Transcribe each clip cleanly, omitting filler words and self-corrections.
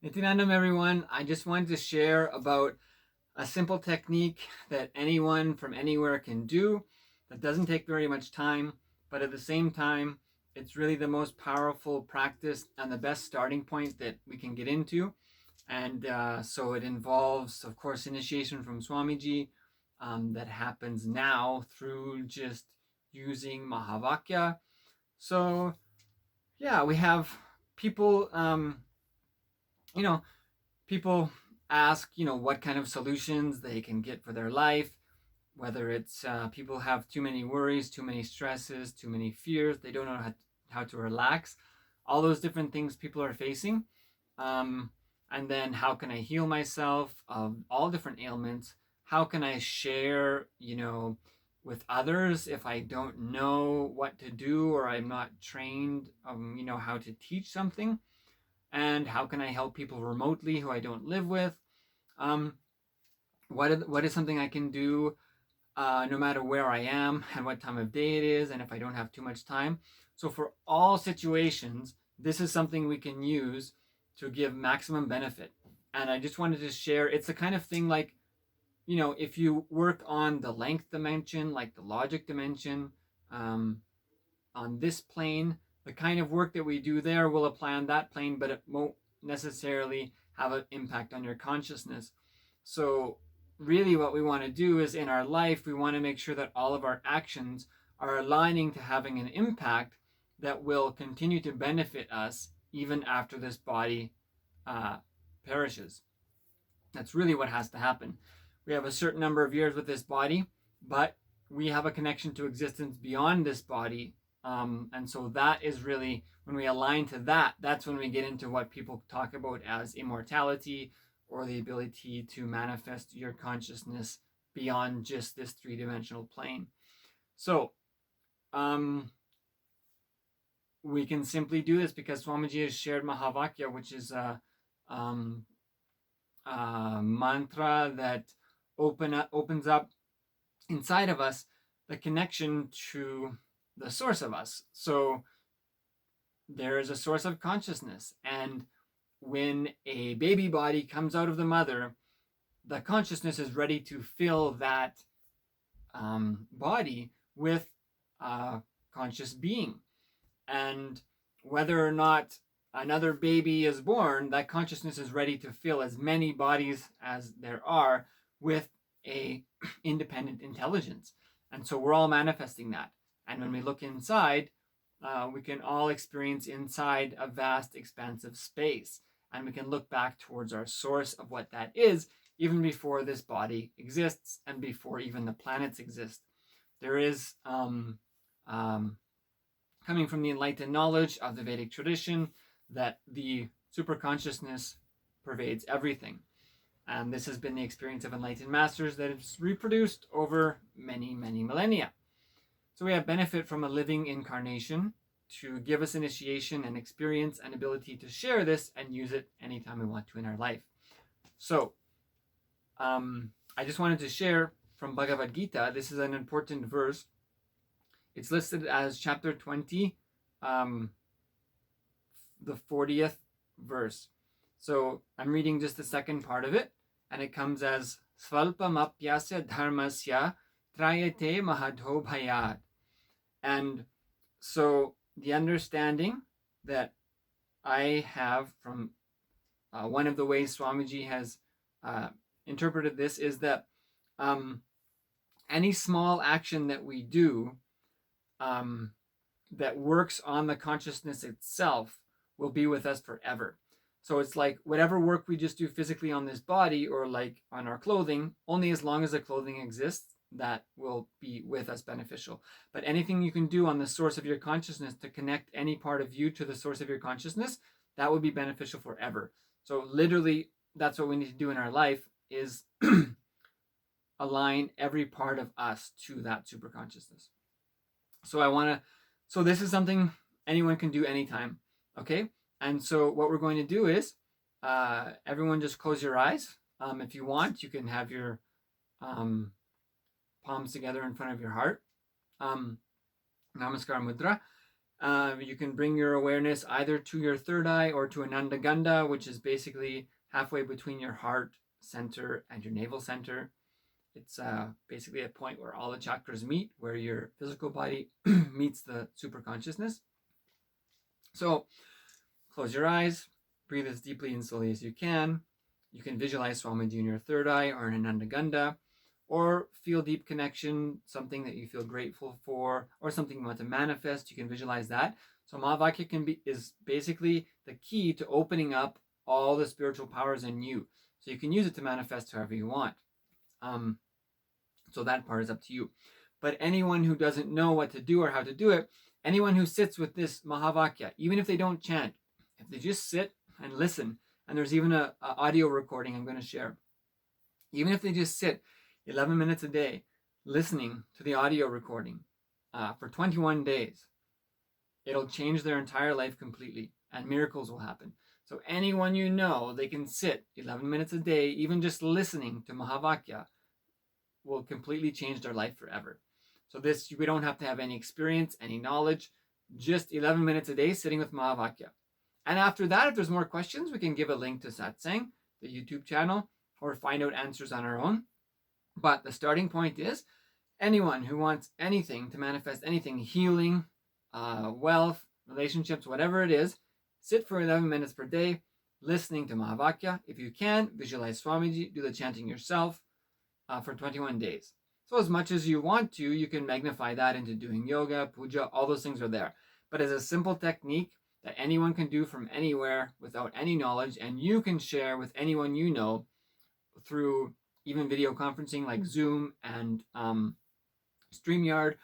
Nitinandam, everyone. I just wanted to share about a simple technique that anyone from anywhere can do that doesn't take very much time, but at the same time, it's really the most powerful practice and the best starting point that we can get into. And so it involves, of course, initiation from Swamiji that happens now through just using Mahavakya. So, yeah, we have people, you know, people ask, what kind of solutions they can get for their life, whether it's people have too many worries, too many stresses, too many fears, they don't know how to relax, all those different things people are facing. Um, and then how can I heal myself of all different ailments? How can I share, with others if I don't know what to do or I'm not trained, how to teach something? And how can I help people remotely who I don't live with? Um, what is something I can do no matter where I am and what time of day it is, and if I don't have too much time? So for all situations, this is something we can use to give maximum benefit. And I just wanted to share. It's the kind of thing like, if you work on the length dimension, like the logic dimension, um, on this plane, the kind of work that we do there will apply on that plane, but it won't necessarily have an impact on your consciousness. So, really, what we want to do is in our life, we want to make sure that all of our actions are aligning to having an impact that will continue to benefit us even after this body uh, perishes. That's really what has to happen. We have a certain number of years with this body, but we have a connection to existence beyond this body. And so that is really, when we align to that, that's when we get into what people talk about as immortality, or the ability to manifest your consciousness beyond just this three-dimensional plane. So, we can simply do this because Swamiji has shared Mahavakya, which is um, mantra that opens up inside of us the connection to the source of us. So there is a source of consciousness, and when a baby body comes out of the mother, the consciousness is ready to fill that body with conscious being. And whether or not another baby is born, that consciousness is ready to fill as many bodies as there are with a independent intelligence. And so we're all manifesting that. And when we look inside, we can all experience inside a vast, expansive space. And we can look back towards our source of what that is, even before this body exists and before even the planets exist. There is coming from the enlightened knowledge of the Vedic tradition that the superconsciousness pervades everything. And this has been the experience of enlightened masters that is reproduced over many, many millennia. So we have benefit from a living incarnation to give us initiation and experience and ability to share this and use it anytime we want to in our life. So I just wanted to share from Bhagavad Gita. This is an important verse. It's listed as chapter 20, the 40th verse. So I'm reading just the second part of it, and it comes as Svalpamapyasya dharmasya trayate mahadho bhayat. And so the understanding that I have from one of the ways Swamiji has interpreted this is that any small action that we do that works on the consciousness itself will be with us forever. So it's like whatever work we just do physically on this body or like on our clothing, only as long as the clothing exists, that will be with us beneficial. But anything you can do on the source of your consciousness to connect any part of you to the source of your consciousness, that would be beneficial forever. So literally, that's what we need to do in our life is align every part of us to that super consciousness. So this is something anyone can do anytime. Okay. And so what we're going to do is everyone just close your eyes. If you want, you can have your palms together in front of your heart. Namaskar Mudra. You can bring your awareness either to your third eye or to Ananda Gandha, which is basically halfway between your heart center and your navel center. It's basically a point where all the chakras meet, where your physical body meets the super consciousness. So close your eyes, breathe as deeply and slowly as you can. You can visualize Swamiji in your third eye or in Ananda Gandha, or feel deep connection, something that you feel grateful for, or something you want to manifest. You can visualize that. So Mahavakya is basically the key to opening up all the spiritual powers in you. So you can use it to manifest however you want. So that part is up to you. But anyone who doesn't know what to do or how to do it, anyone who sits with this Mahavakya, even if they don't chant, if they just sit and listen, and there's even a audio recording I'm going to share, even if they just sit 11 minutes a day listening to the audio recording for 21 days, it'll change their entire life completely, and miracles will happen. So anyone you know, they can sit 11 minutes a day, even just listening to Mahavakya, will completely change their life forever. So this, we don't have to have any experience, any knowledge, just 11 minutes a day sitting with Mahavakya. And after that, if there's more questions, we can give a link to Satsang, the YouTube channel, or find out answers on our own. But the starting point is anyone who wants anything to manifest anything, healing, wealth, relationships, whatever it is, sit for 11 minutes per day, listening to Mahavakya. If you can, visualize Swamiji, do the chanting yourself for 21 days. So as much as you want to, you can magnify that into doing yoga, puja, all those things are there. But as a simple technique that anyone can do from anywhere without any knowledge, and you can share with anyone you know through even video conferencing like Zoom and StreamYard.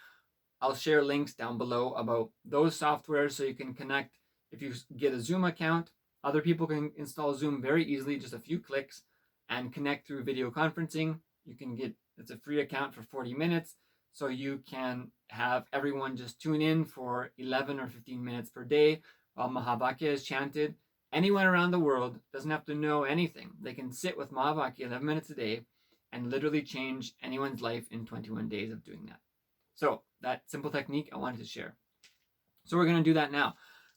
I'll share links down below about those softwares so you can connect. If you get a Zoom account, other people can install Zoom very easily, just a few clicks, and connect through video conferencing. You can get, it's a free account for 40 minutes, so you can have everyone just tune in for 11 or 15 minutes per day while Mahavakya is chanted. Anyone around the world doesn't have to know anything. They can sit with Mahavakya 11 minutes a day and literally change anyone's life in 21 days of doing that. So that simple technique I wanted to share. So we're going to do that now.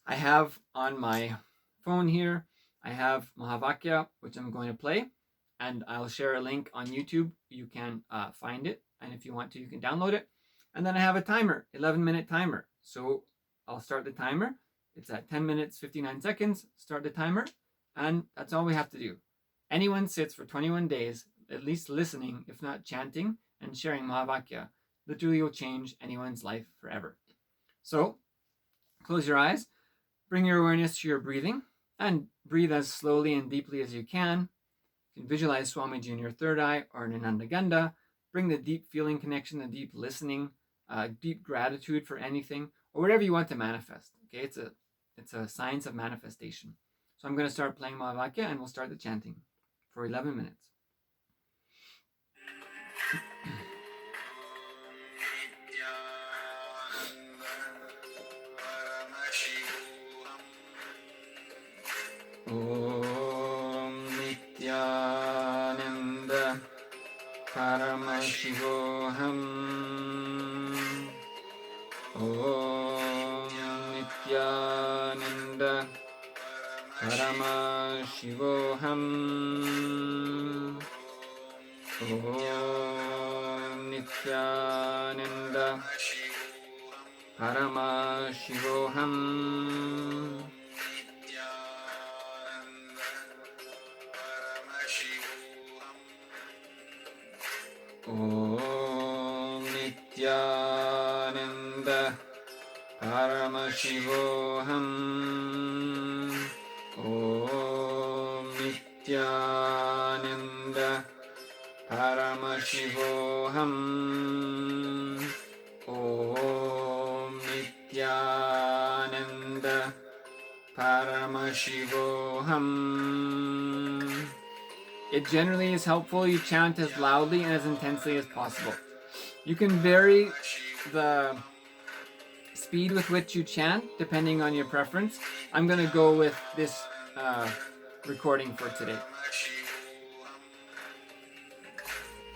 I have on my phone here, I have Mahavakya, which I'm going to play, and I'll share a link on YouTube. You can find it, and if you want to, you can download it. And then I have a timer, 11-minute timer. So I'll start the timer. It's at 10 minutes, 59 seconds. Start the timer, and that's all we have to do. Anyone sits for 21 days, at least listening, if not chanting, and sharing Mahavakya, literally will change anyone's life forever. So close your eyes, bring your awareness to your breathing, and breathe as slowly and deeply as you can. You can visualize Swamiji in your third eye or in Ananda Gandha. Bring the deep feeling connection, the deep listening, deep gratitude for anything, or whatever you want to manifest. Okay, it's a science of manifestation. So I'm going to start playing Mahavakya, and we'll start the chanting for 11 minutes. Om Nityananda Paramashivoham. Om Nityananda Paramashivoham. Om Nityananda Paramashivoham. Om Nityananda Paramashivoham. Om Nityananda Paramashivoham. Om Nityananda Paramashivoham. It generally is helpful you chant as loudly and as intensely as possible. You can vary the speed with which you chant depending on your preference. I'm going to go with this recording for today.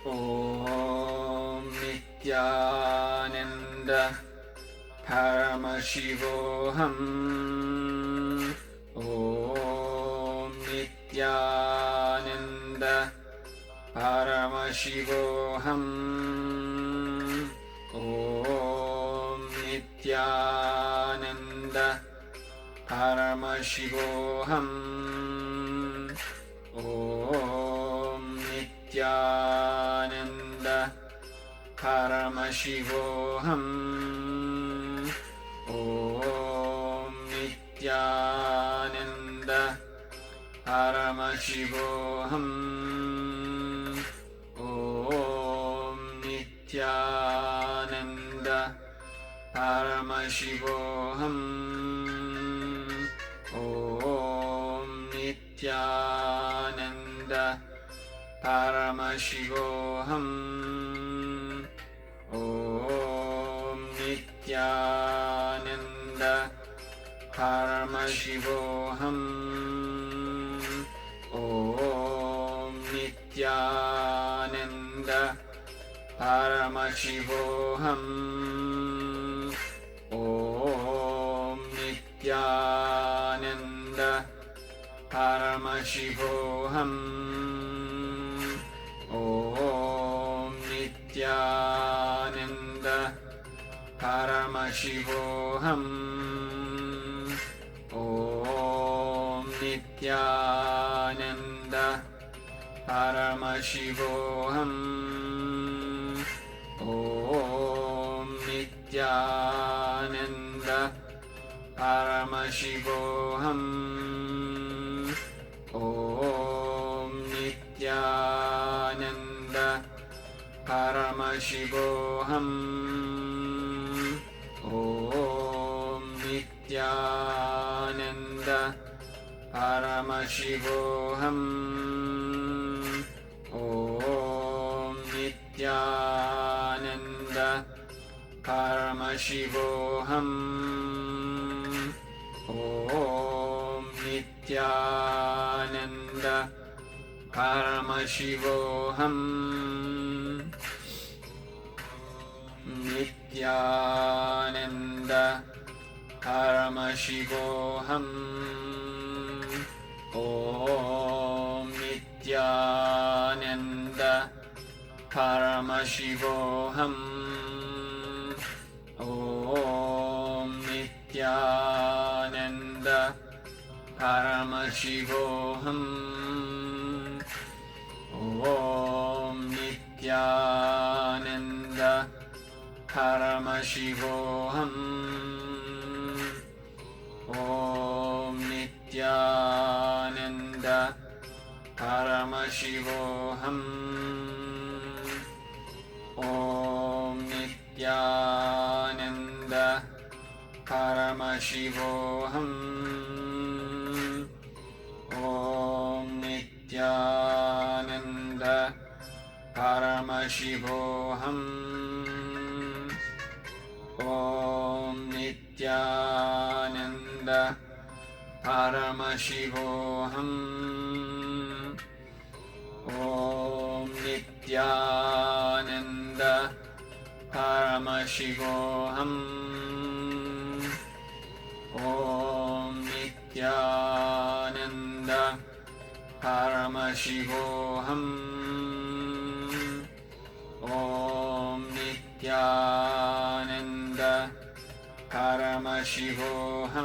Om Nityananda Paramashivoham. Om Nityananda Paramashivoham. Om Nityananda Paramashivoham. Om Nityananda Paramashivoham. Om Nityananda Paramashivoham. Om Nityananda Paramashivoham. Om Nityananda Paramashivoham. Om Nityananda Paramashivoham. Om Nityananda Paramashivoham. Om Nityananda Paramashivoham. Om Nityananda Paramashivoham. Om Nityananda Paramashivoham. Om Nityananda Paramashivoham. Om Nityananda Paramashivoham. Om Nityananda Paramashivoham. Om Nityananda Paramashivoham. Om Nityananda Paramashivoham. Nityananda Paramashivoham. Om Nityananda Paramashivoham. Om Nityananda Paramashivoham. Om Nityananda Paramashivoham. Om Nityananda Paramashivoham. Om Nityananda Paramashivoham. Om Nityananda Paramashivoham. Om Nityananda Paramashivoham. Om Nityananda Paramashivoham. Om Nityananda Paramashivoham. Om Nityananda Paramashivoham.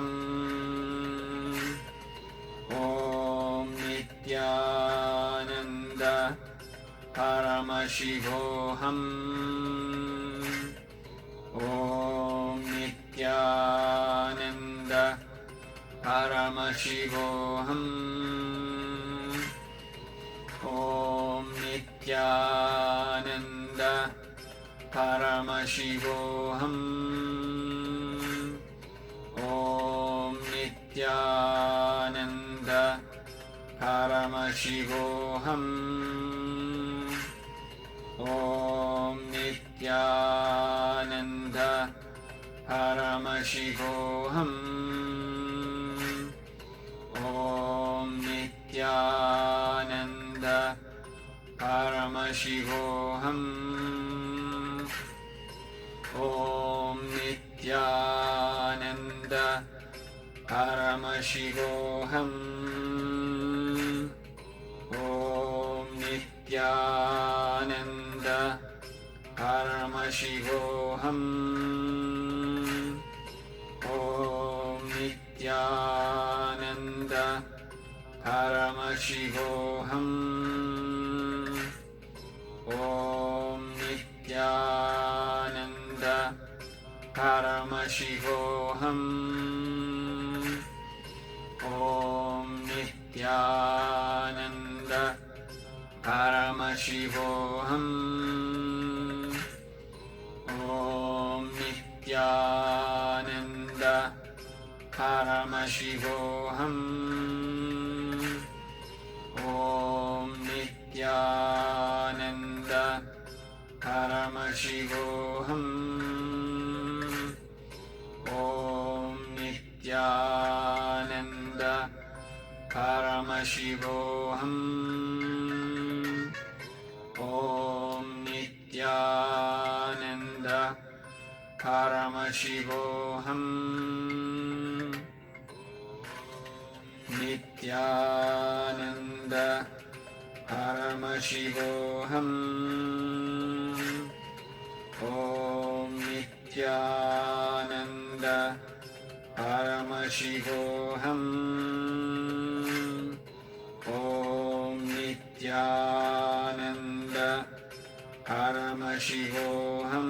Om Nityananda Paramashivoham. Om Nityananda Paramashivoham. Om Nityananda Paramashivoham. Om Nityananda Paramashivoham. Om Nityananda Paramashivoham. Om Nityananda Paramashivoham. Om Nityananda Paramashivoham. Om Nityananda Paramashivoham. Om Nityananda Paramashivoham. Om Nityananda Paramashivoham. Om Nityananda Paramashivoham. Om Nityananda Paramashivoham. Om Nityananda Paramashivoham. Om Nityananda Paramashivoham. Om Nityananda Paramashivoham. Nityananda Paramashivoham. Om Nityananda Paramashivoham. Om Nityananda Paramashivoham.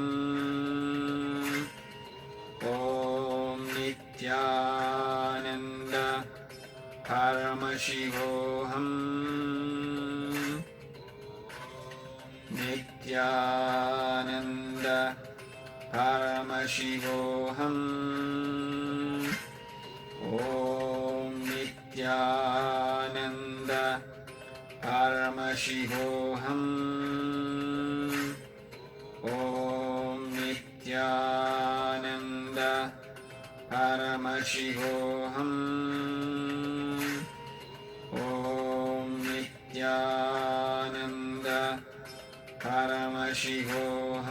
Om Nityananda Paramashivoham. Nityananda Paramashivoham. Om Nityananda Paramashivoham. Om Nityananda Paramashivoham. Om Nityananda Paramashivoham.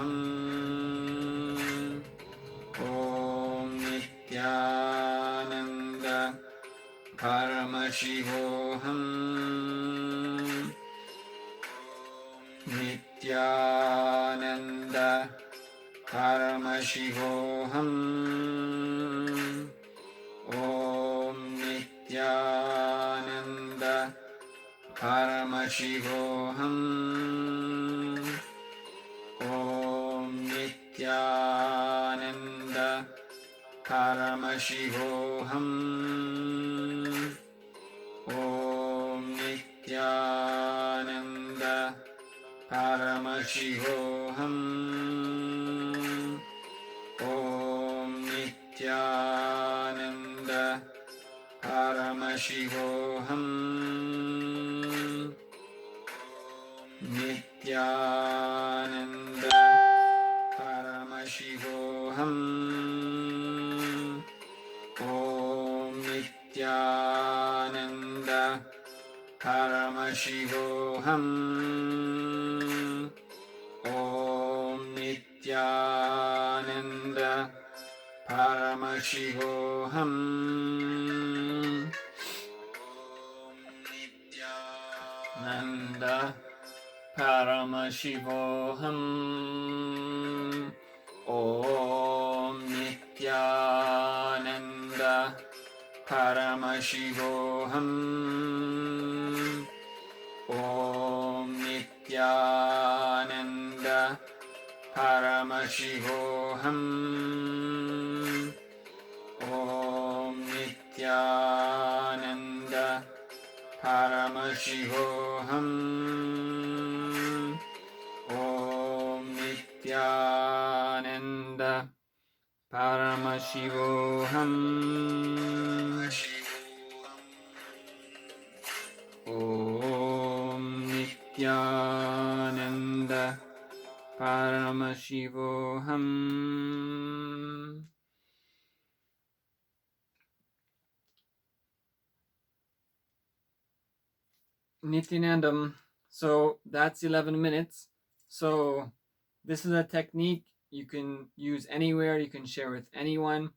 Om Nityananda Paramashivoham. Nityananda Paramashivoham. Om Nityananda Paramashivoham. Om Nityananda Paramashivoham. Om Nityananda Paramashivoham. Om Nityananda Paramashivoham. Nityananda Paramashivoham. Om Nityananda Paramashivoham. Om Nityananda Paramashivoham. Nanda Paramashivoham. Om Nityananda Paramashivoham. Om Nityananda Paramashivoham. Om Nityananda Paramashivoham. Om Nityananda Paramashivoham. Om Nityananda Paramashivoham. Nityanandam. So that's 11 minutes. So this is a technique you can use anywhere, you can share with anyone.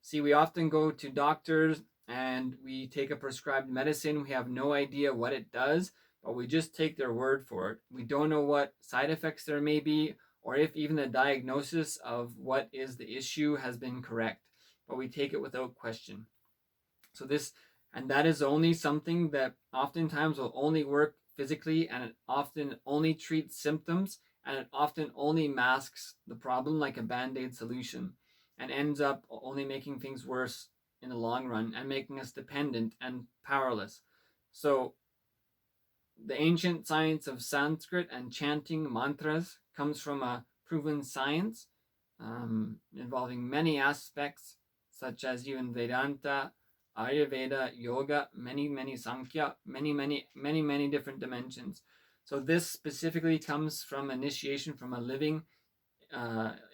See, we often go to doctors and we take a prescribed medicine. We have no idea what it does, but we just take their word for it. We don't know what side effects there may be, or if even the diagnosis of what is the issue has been correct, but we take it without question. So that is only something that oftentimes will only work physically, and it often only treats symptoms, and it often only masks the problem like a band-aid solution, and ends up only making things worse in the long run and making us dependent and powerless. So the ancient science of Sanskrit and chanting mantras comes from a proven science involving many aspects, such as even Vedanta, Ayurveda, yoga, many Sankhya, many different dimensions. So this specifically comes from initiation from a living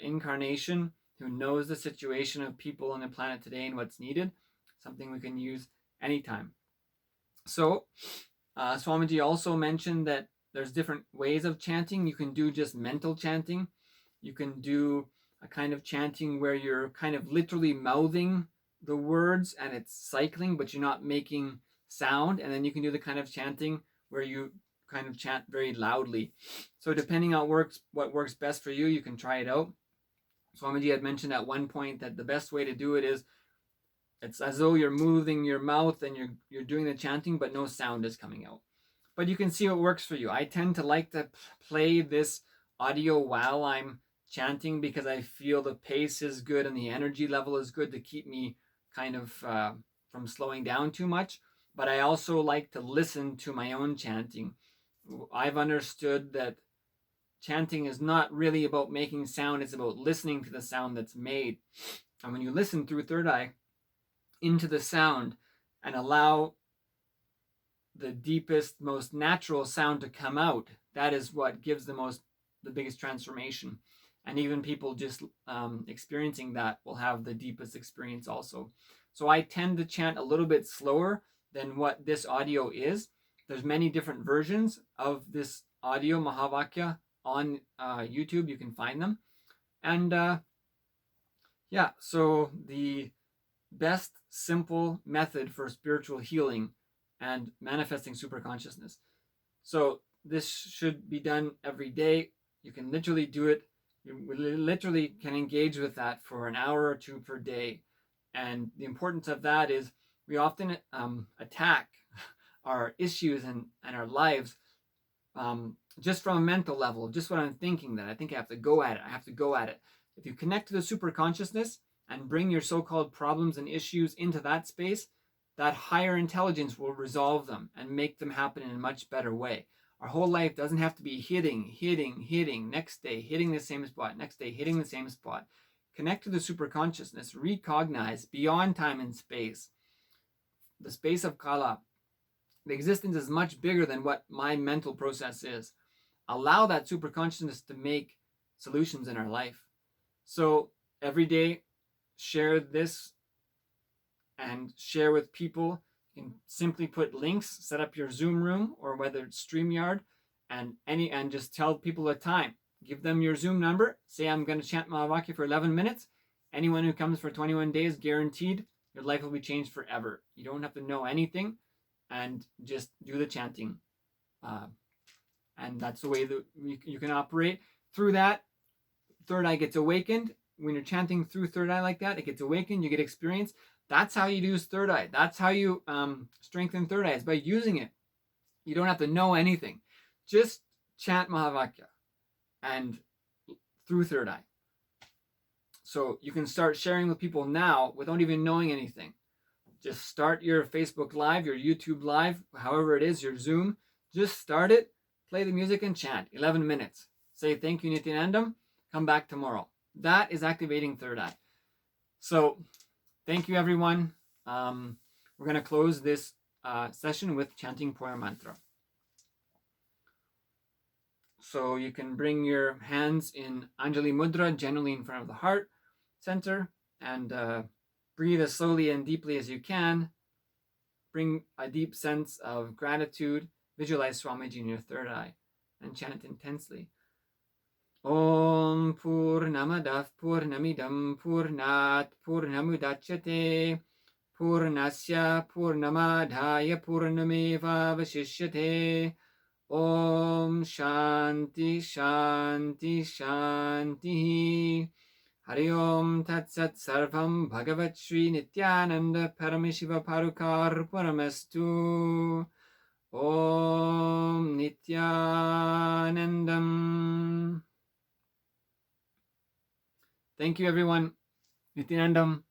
incarnation who knows the situation of people on the planet today and what's needed, something we can use anytime. So Swamiji also mentioned that there's different ways of chanting. You can do just mental chanting. You can do a kind of chanting where you're kind of literally mouthing the words and it's cycling, but you're not making sound. And then you can do the kind of chanting where you kind of chant very loudly. So depending on what works best for you, you can try it out. Swamiji had mentioned at one point that the best way to do it is it's as though you're moving your mouth and you're doing the chanting, but no sound is coming out. But you can see what works for you. I tend to like to play this audio while I'm chanting because I feel the pace is good and the energy level is good to keep me kind of from slowing down too much. But I also like to listen to my own chanting. I've understood that chanting is not really about making sound, it's about listening to the sound that's made. And when you listen through third eye into the sound and allow the deepest, most natural sound to come out, that is what gives the biggest transformation. And even people just experiencing that will have the deepest experience also. So I tend to chant a little bit slower than what this audio is. There's many different versions of this audio Mahavakya on YouTube. You can find them. And so the best simple method for spiritual healing and manifesting superconsciousness. So this should be done every day. You can literally do it. You literally can engage with that for an hour or two per day. And the importance of that is we often attack our issues and our lives just from a mental level, just what I'm thinking, that I think I have to go at it. If you connect to the superconsciousness and bring your so-called problems and issues into that space, that higher intelligence will resolve them and make them happen in a much better way. Our whole life doesn't have to be hitting, next day, hitting the same spot, next day, hitting the same spot. Connect to the superconsciousness, recognize beyond time and space, the space of Kala. The existence is much bigger than what my mental process is. Allow that superconsciousness to make solutions in our life. So every day, share this and share with people. You can simply put links, set up your Zoom room, or whether it's StreamYard, and just tell people a time. Give them your Zoom number. Say, I'm going to chant Mahavakya for 11 minutes. Anyone who comes for 21 days, guaranteed, your life will be changed forever. You don't have to know anything, and just do the chanting. And that's the way that you can operate. Through that, third eye gets awakened. When you're chanting through third eye like that, it gets awakened, you get experience. That's how you use third eye. That's how you strengthen third eye, is by using it. You don't have to know anything. Just chant Mahavakya and through third eye. So you can start sharing with people now without even knowing anything. Just start your Facebook Live, your YouTube Live, however it is, your Zoom. Just start it, play the music and chant. 11 minutes. Say thank you, Nityanandam. Come back tomorrow. That is activating third eye. So thank you, everyone. We're going to close this session with chanting Poya Mantra. So you can bring your hands in Anjali Mudra, generally in front of the heart center, and breathe as slowly and deeply as you can. Bring a deep sense of gratitude. Visualize Swamiji in your third eye and chant intensely. Om Purnamadav Purnamidam Purnat Purnamudachyate Purnasya Purnamadhaya Purnameva Vashishyate. Om Shanti Shanti Shanti. Hari Om Tat Sat Sarvam Bhagavat Shri Nityananda Paramashiva Parukar Paramastu. Om Nityanandam. Thank you, everyone. Nityanandam.